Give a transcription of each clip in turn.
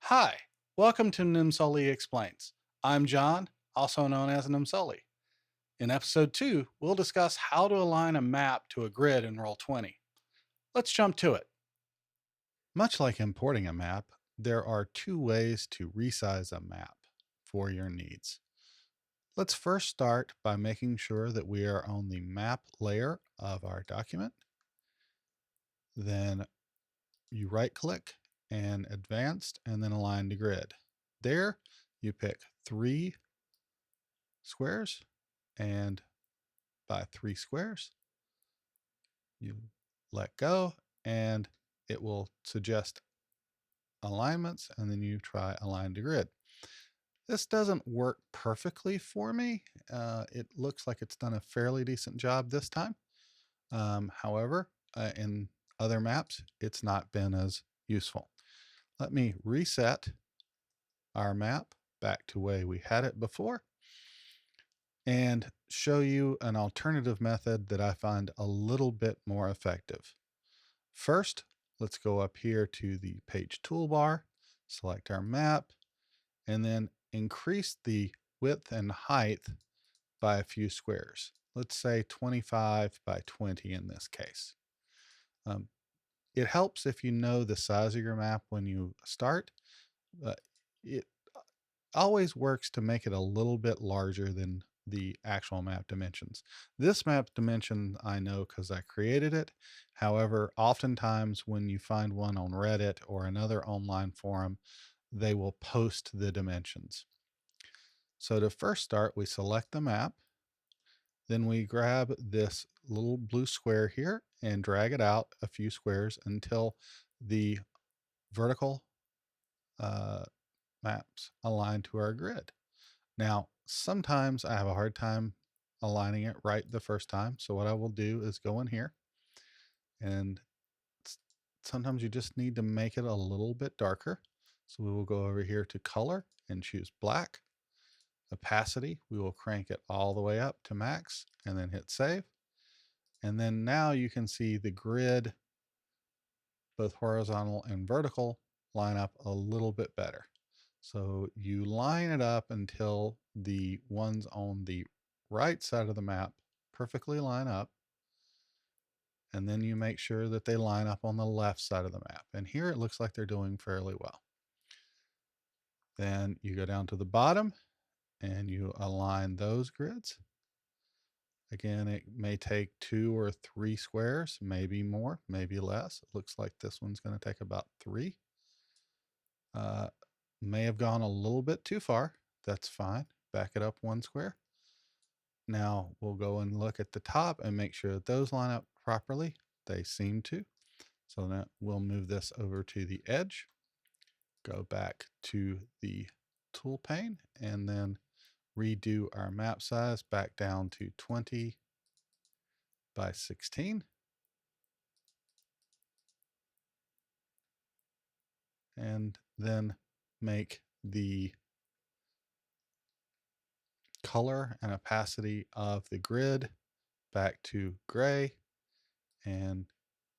Hi, welcome to NIMSOLI Explains. I'm John, also known as NIMSOLI. In episode 2, we'll discuss how to align a map to a grid in Roll20. Let's jump to it. Much like importing a map, there are two ways to resize a map for your needs. Let's first start by making sure that we are on the map layer of our document. Then you right click and advanced and then align to grid. There you pick 3 squares, and by 3 squares you let go and it will suggest alignments, and then you try align to grid. This doesn't work perfectly for me. It looks like it's done a fairly decent job this time. However, in other maps it's not been as useful. Let me reset our map back to the way we had it before and show you an alternative method that I find a little bit more effective. First, let's go up here to the page toolbar, select our map, and then increase the width and height by a few squares. Let's say 25 by 20 in this case. Um, it helps if you know the size of your map when you start. It always works to make it a little bit larger than the actual map dimensions. This map dimension I know because I created it. However, oftentimes when you find one on Reddit or another online forum, they will post the dimensions. So to first start, we select the map. Then we grab this little blue square here and drag it out a few squares until the vertical uh, maps align to our grid. Now, sometimes I have a hard time aligning it right the first time. So what I will do is go in here, and sometimes you just need to make it a little bit darker. So we will go over here to color and choose black. Opacity, we will crank it all the way up to max and then hit save. And then now you can see the grid, both horizontal and vertical, line up a little bit better. So you line it up until the ones on the right side of the map perfectly line up. And then you make sure that they line up on the left side of the map. And here it looks like they're doing fairly well. Then you go down to the bottom and you align those grids. Again, it may take 2 or 3 squares, maybe more, maybe less. It looks like this one's going to take about 3. May have gone a little bit too far. That's fine. Back it up 1 square. Now we'll go and look at the top and make sure that those line up properly. They seem to. So now we'll move this over to the edge, go back to the tool pane, and then redo our map size back down to 20 by 16. And then make the color and opacity of the grid back to gray and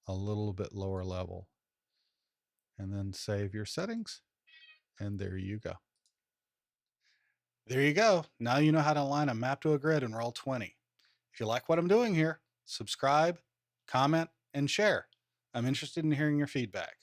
a little bit lower level. And then save your settings. And there you go. There you go. Now you know how to align a map to a grid in Roll20. If you like what I'm doing here, subscribe, comment, and share. I'm interested in hearing your feedback.